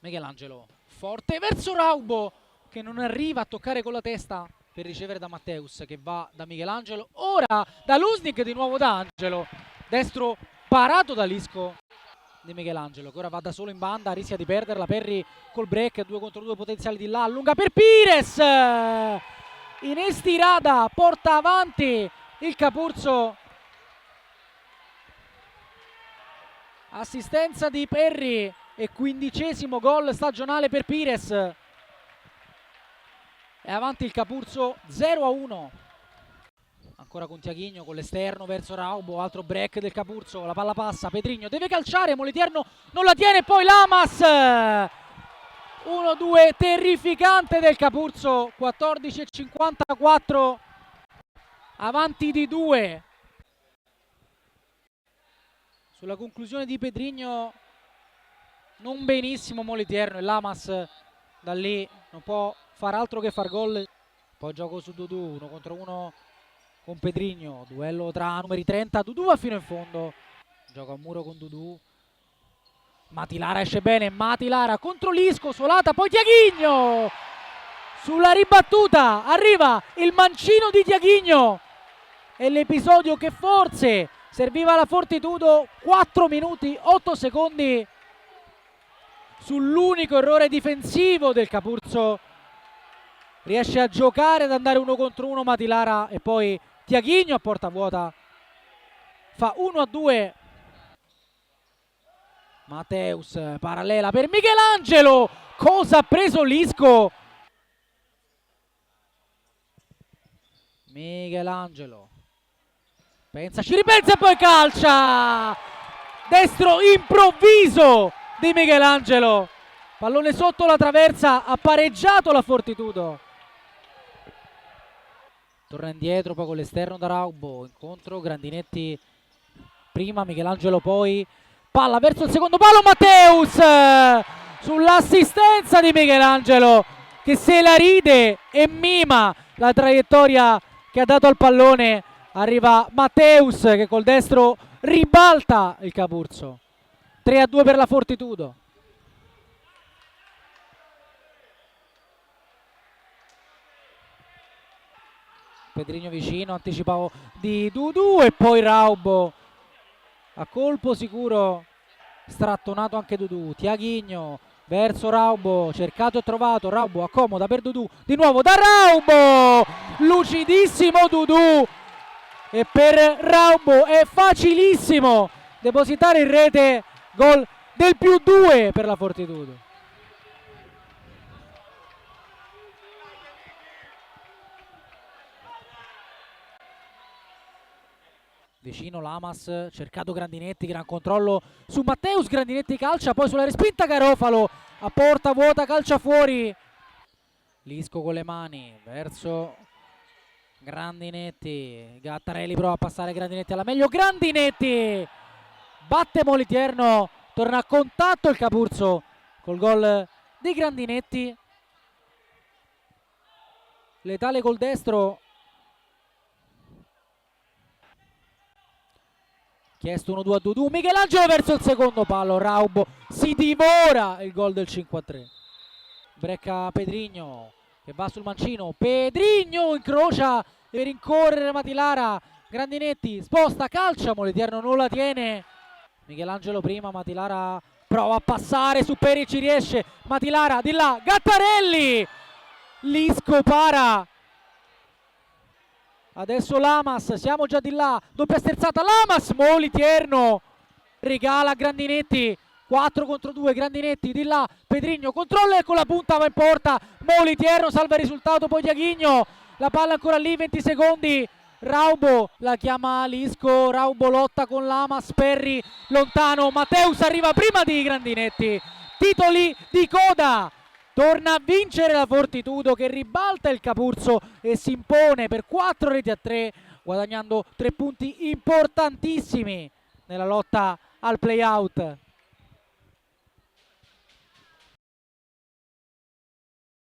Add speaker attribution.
Speaker 1: Michelangelo forte verso Raubo che non arriva a toccare con la testa per ricevere da Matteus, che va da Michelangelo, ora da Lusnik, di nuovo da Angelo, destro parato da Lisco di Michelangelo, che ora va da solo in banda, rischia di perderla. Perry col break, 2 contro 2 potenziali di là, allunga per Pires, in estirada porta avanti il Capurzo, assistenza di Perry e 15° gol stagionale per Pires. È avanti il Capurzo 0-1. Ancora con Tiaghigno con l'esterno verso Raubo, altro break del Capurzo, la palla passa, Pedrigno deve calciare, Moliterno non la tiene, poi Lamas, 1-2 terrificante del Capurzo, 14,54, avanti di 2. Sulla conclusione di Pedrigno non benissimo Moliterno, e Lamas da lì non può far altro che far gol. Poi gioco su Dudu, 1 contro 1 con Pedrigno, duello tra numeri 30, Dudu va fino in fondo, gioca a muro con Dudu, Matilara esce bene, Matilara contro Lisco, Solata, poi Tiaghigno, sulla ribattuta arriva il mancino di Tiaghigno, è l'episodio che forse serviva alla Fortitudo. 4 minuti 8 secondi sull'unico errore difensivo del Capurzo, riesce a giocare, ad andare 1 contro 1 Matilara, e poi Tiaghigno a porta vuota fa 1-2. Matteus, parallela per Michelangelo, cosa ha preso Lisco? Michelangelo pensa, ci ripensa e poi calcia, destro improvviso di Michelangelo, pallone sotto la traversa, ha pareggiato la Fortitudo. Torna indietro poi con l'esterno da Raubo, incontro Grandinetti prima, Michelangelo poi, palla verso il secondo palo, Matteus sull'assistenza di Michelangelo che se la ride e mima la traiettoria che ha dato al pallone. Arriva Matteus che col destro ribalta il Capurzo, 3-2 per la Fortitudo. Pedrigno vicino, anticipavo di Dudu, e poi Raubo a colpo sicuro, strattonato anche Dudu. Tiaghigno verso Raubo, cercato e trovato, Raubo accomoda per Dudu, di nuovo da Raubo, lucidissimo Dudu, e per Raubo è facilissimo depositare in rete, gol del +2 per la Fortitudo. Vicino Lamas, cercato Grandinetti, gran controllo su Matteus, Grandinetti calcia, poi sulla respinta Garofalo, a porta vuota calcia fuori. Lisco con le mani verso Grandinetti, Gattarelli prova a passare Grandinetti alla meglio, Grandinetti batte Moliterno, torna a contatto il Capurzo col gol di Grandinetti, letale col destro. Chiesto 1-2 a Dudu, Michelangelo verso il secondo palo, Raubo si divora il gol del 5-3. Brecca Pedrigno che va sul mancino, Pedrigno incrocia, deve rincorrere Matilara, Grandinetti sposta, calcia, Moliterno non la tiene, Michelangelo prima, Matilara prova a passare su Peri, ci riesce, Matilara di là, Gattarelli, Lisco para. Adesso Lamas, siamo già di là, doppia sterzata, Lamas, Moliterno regala a Grandinetti, 4 contro 2, Grandinetti di là, Pedrigno controlla e con la punta va in porta, Moliterno salva il risultato, poi Tiaghigno, la palla ancora lì, 20 secondi, Raubo la chiama Lisco, Raubo lotta con Lamas, Perry lontano, Matteus arriva prima di Grandinetti, titoli di coda. Torna a vincere la Fortitudo che ribalta il Capurzo e si impone per 4-3, guadagnando 3 punti importantissimi nella lotta al play-out.